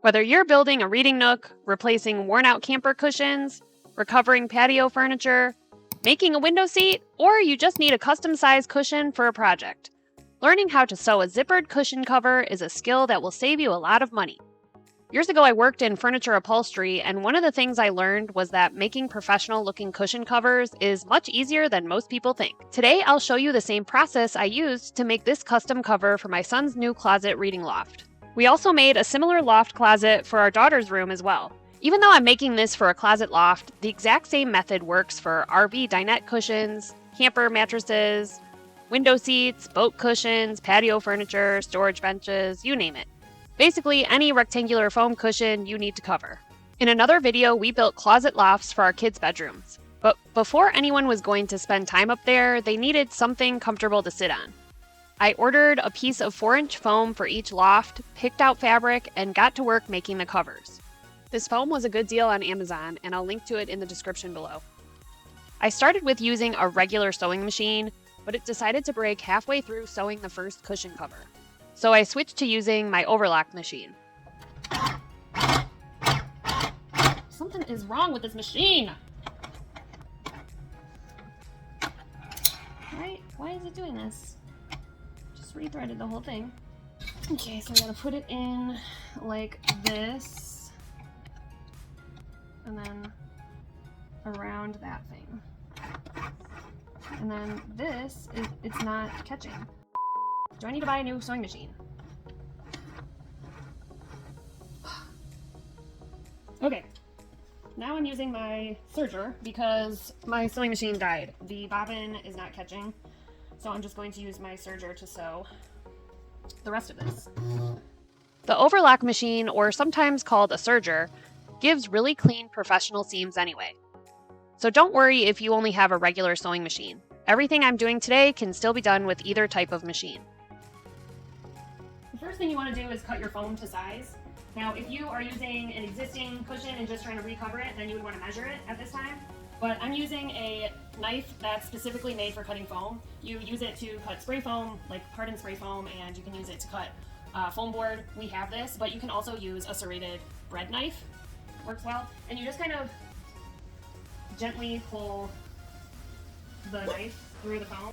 Whether you're building a reading nook, replacing worn-out camper cushions, recovering patio furniture, making a window seat, or you just need a custom-sized cushion for a project, learning how to sew a zippered cushion cover is a skill that will save you a lot of money. Years ago, I worked in furniture upholstery, and one of the things I learned was that making professional-looking cushion covers is much easier than most people think. Today, I'll show you the same process I used to make this custom cover for my son's new closet reading loft. We also made a similar loft closet for our daughter's room as well. Even though I'm making this for a closet loft, the exact same method works for RV dinette cushions, camper mattresses, window seats, boat cushions, patio furniture, storage benches, you name it. Basically, any rectangular foam cushion you need to cover. In another video, we built closet lofts for our kids' bedrooms. But before anyone was going to spend time up there, they needed something comfortable to sit on. I ordered a piece of 4-inch foam for each loft, picked out fabric, and got to work making the covers. This foam was a good deal on Amazon, and I'll link to it in the description below. I started with using a regular sewing machine, but it decided to break halfway through sewing the first cushion cover. So I switched to using my overlock machine. Something is wrong with this machine! Why is it doing this? Just rethreaded the whole thing. Okay, so I gotta put it in like this, and then around that thing. And then this, it's not catching. Do I need to buy a new sewing machine? Okay, now I'm using my serger because my sewing machine died. The bobbin is not catching, so I'm just going to use my serger to sew the rest of this. The overlock machine, or sometimes called a serger, gives really clean professional seams anyway. So don't worry if you only have a regular sewing machine. Everything I'm doing today can still be done with either type of machine. The first thing you want to do is cut your foam to size. Now, if you are using an existing cushion and just trying to recover it, then you would want to measure it at this time. But I'm using a knife that's specifically made for cutting foam. You use it to cut spray foam, like hardened spray foam, and you can use it to cut foam board. We have this, but you can also use a serrated bread knife. Works well. And you just kind of gently pull the knife through the foam.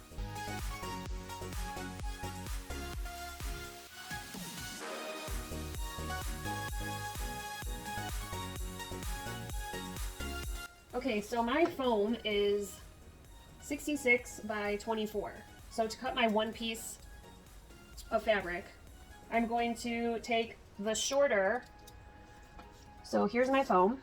Okay, so my foam is 66 by 24. So to cut my one piece of fabric, I'm going to take the shorter. So here's my foam.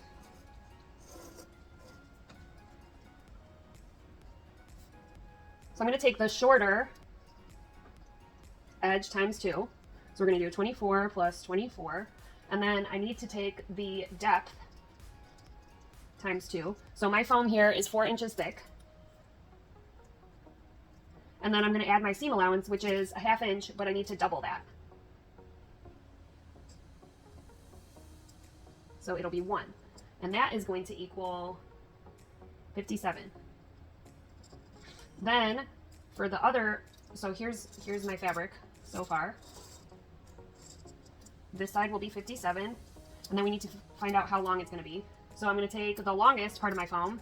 So I'm going to take the shorter edge times 2. So we're going to do 24 plus 24. And then I need to take the depth times 2. So my foam here is 4 inches thick. And then I'm going to add my seam allowance, which is a 1/2 inch, but I need to double that. So it'll be 1. And that is going to equal 57. Then for the other, so here's my fabric so far. This side will be 57, and then we need to find out how long it's going to be. So I'm going to take the longest part of my foam,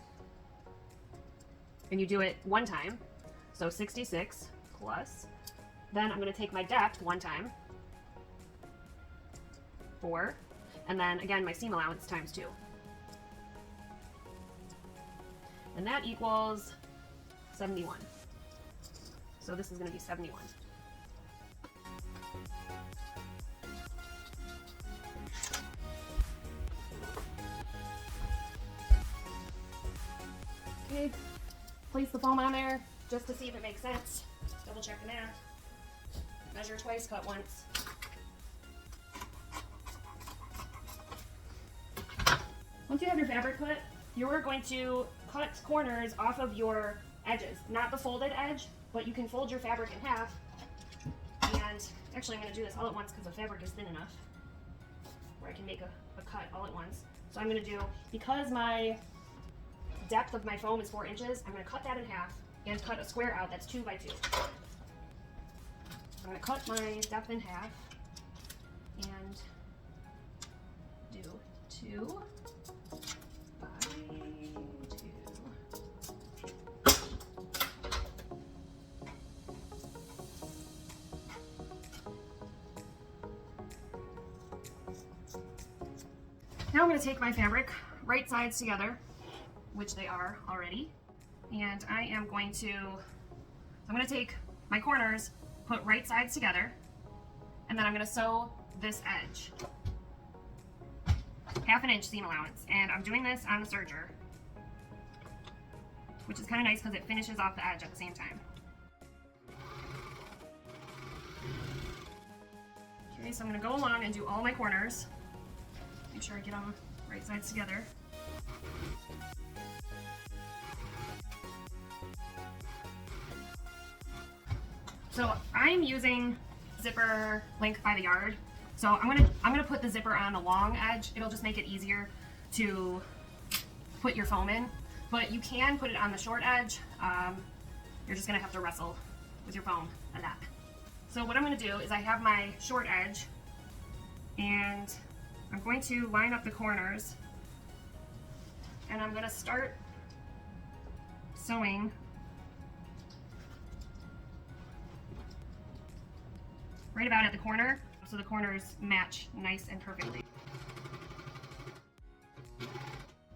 and you do it 1 time, so 66 plus. Then I'm going to take my depth 1 time, 4, and then again my seam allowance times 2. And that equals 71. So this is going to be 71. Okay, place the foam on there just to see if it makes sense. Double check the math. Measure twice, cut once. Once you have your fabric cut, you're going to cut corners off of your edges. Not the folded edge, but you can fold your fabric in half. And actually I'm going to do this all at once because the fabric is thin enough where I can make a cut all at once. So I'm going to do, because my depth of my foam is 4 inches, I'm going to cut that in half and cut a square out that's 2 by 2. I'm going to cut my depth in half, and 2 by 2. Now I'm going to take my fabric right sides together, which they are already, and I'm going to take my corners, put right sides together, and then I'm going to sew this edge. 1/2 inch seam allowance, and I'm doing this on the serger, which is kind of nice because it finishes off the edge at the same time. Okay, so I'm going to go along and do all my corners. Make sure I get them right sides together. So I'm using zipper length by the yard. So I'm gonna put the zipper on the long edge. It'll just make it easier to put your foam in. But you can put it on the short edge. You're just gonna have to wrestle with your foam a lot. So what I'm gonna do is I have my short edge, and I'm going to line up the corners, and I'm gonna start sewing right about at the corner, so the corners match nice and perfectly.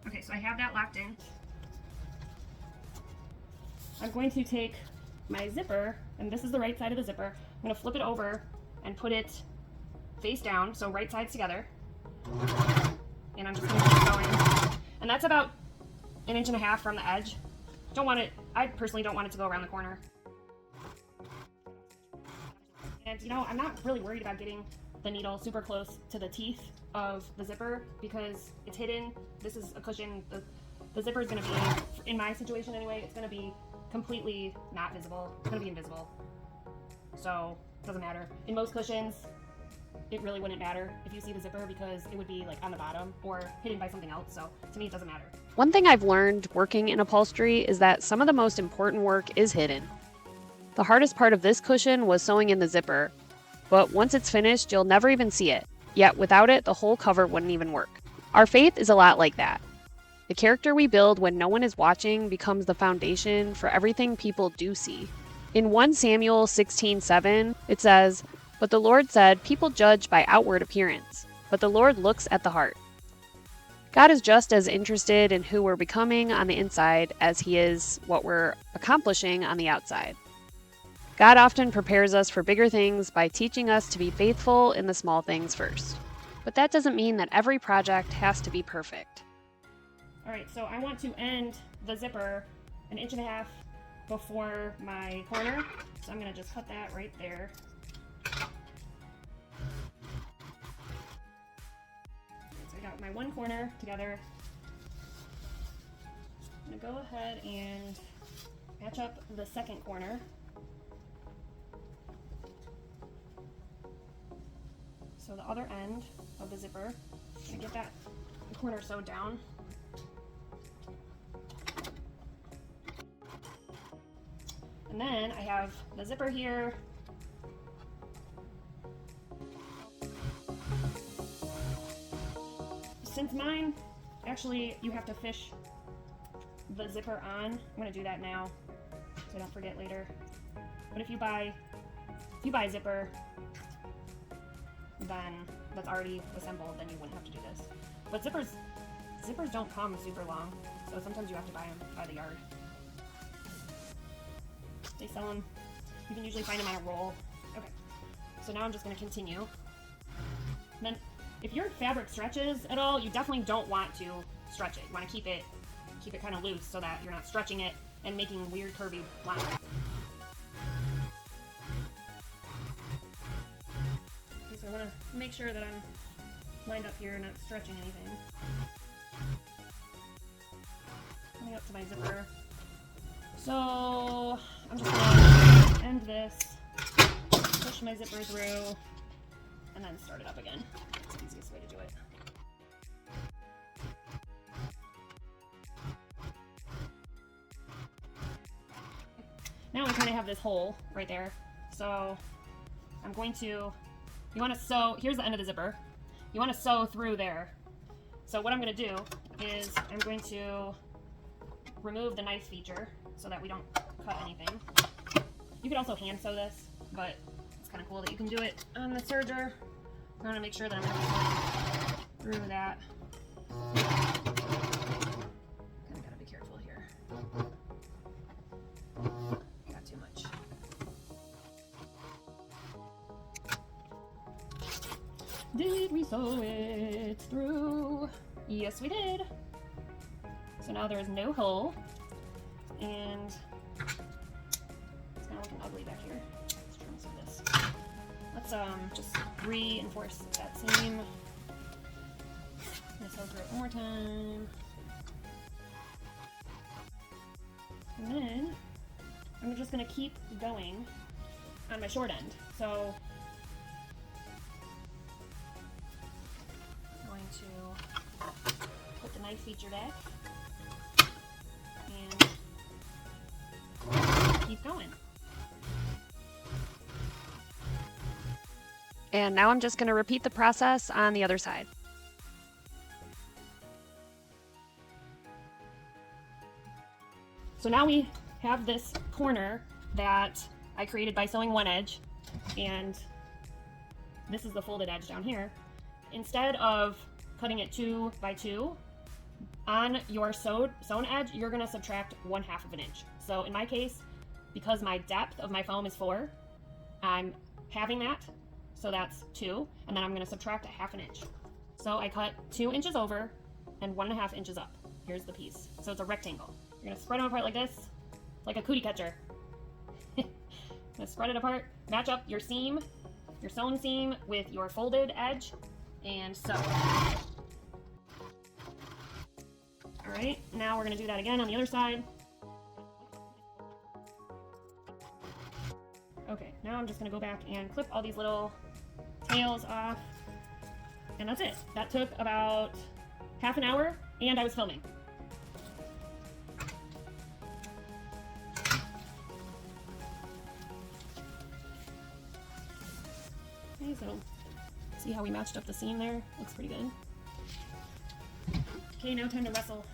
Okay, so I have that locked in. I'm going to take my zipper, and this is the right side of the zipper. I'm going to flip it over and put it face down, so right sides together. And I'm just going to keep going. And that's about 1.5 inches from the edge. I personally don't want it to go around the corner. And you know, I'm not really worried about getting the needle super close to the teeth of the zipper because it's hidden. This is a cushion. The zipper is going to be, in my situation anyway, it's going to be completely not visible. It's going to be invisible. So it doesn't matter. In most cushions, it really wouldn't matter if you see the zipper because it would be like on the bottom or hidden by something else. So to me, it doesn't matter. One thing I've learned working in upholstery is that some of the most important work is hidden. The hardest part of this cushion was sewing in the zipper, but once it's finished, you'll never even see it. Yet without it, the whole cover wouldn't even work. Our faith is a lot like that. The character we build when no one is watching becomes the foundation for everything people do see. In 1 Samuel 16:7, it says, "But the Lord said, people judge by outward appearance, but the Lord looks at the heart." God is just as interested in who we're becoming on the inside as he is what we're accomplishing on the outside. God often prepares us for bigger things by teaching us to be faithful in the small things first. But that doesn't mean that every project has to be perfect. All right, so I want to end the zipper 1.5 inches before my corner. So I'm gonna just cut that right there. So I got my one corner together. I'm gonna go ahead and match up the second corner. So the other end of the zipper, I'm gonna get that corner sewed down. And then I have the zipper here. Since mine, actually, you have to fish the zipper on. I'm gonna do that now so I don't forget later. But if you buy zipper, then that's already assembled, then you wouldn't have to do this. But zippers don't come super long, so sometimes you have to buy them by the yard. They sell them, you can usually find them on a roll. Okay, so now I'm just going to continue. And then if your fabric stretches at all, you definitely don't want to stretch it. You want to keep it kind of loose so that you're not stretching it and making weird curvy lines. Okay, so I want to make sure that I'm lined up here, not stretching anything. Coming up to my zipper. So I'm just going to end this, push my zipper through, and then start it up again. That's the easiest way to do it. Now I kind of have this hole right there. So you want to sew, here's the end of the zipper. You want to sew through there. So what I'm going to do is I'm going to remove the knife feature so that we don't cut anything. You could also hand sew this, but it's kind of cool that you can do it on the serger. I want to make sure that I'm going through that. Kind of got to be careful here. Got too much. Did we sew it through? Yes, we did. So now there's no hole, and it's kind of looking ugly back here. Let's trim some of this. Let's just reinforce that seam. Let's sew through it one more time. And then I'm just gonna keep going on my short end. So I'm going to put the knife feature back and keep going. And now I'm just going to repeat the process on the other side. So now we have this corner that I created by sewing one edge, and this is the folded edge down here. Instead of cutting it 2 by 2, on your sewn edge, you're going to subtract 1/2 of an inch. So in my case, because my depth of my foam is 4, I'm having that, so that's 2, and then I'm going to subtract 1/2 an inch. So I cut 2 inches over and 1.5 inches up. Here's the piece. So it's a rectangle. You're going to spread them apart like this, like a cootie catcher. Going to spread it apart, match up your seam, your sewn seam with your folded edge, and sew. All right, now we're going to do that again on the other side. Okay, now I'm just going to go back and clip all these little tails off, and that's it. That took about half an hour, and I was filming. Okay, so see how we matched up the seam there? Looks pretty good. Okay, now time to wrestle.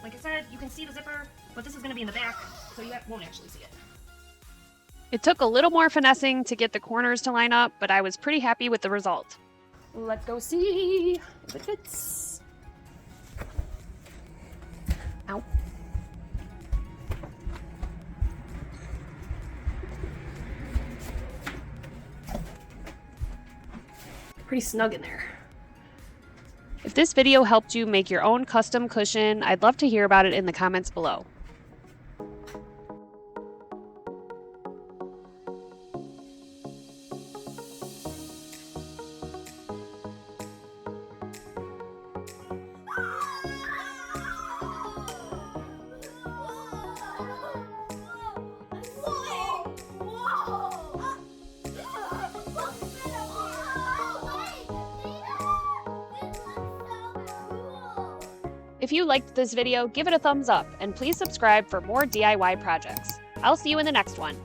Like I said, you can see the zipper, but this is going to be in the back, so you won't actually see it. It took a little more finessing to get the corners to line up, but I was pretty happy with the result. Let's go see if it fits. Ow. Pretty snug in there. If this video helped you make your own custom cushion, I'd love to hear about it in the comments below. If you liked this video, give it a thumbs up, and please subscribe for more DIY projects. I'll see you in the next one.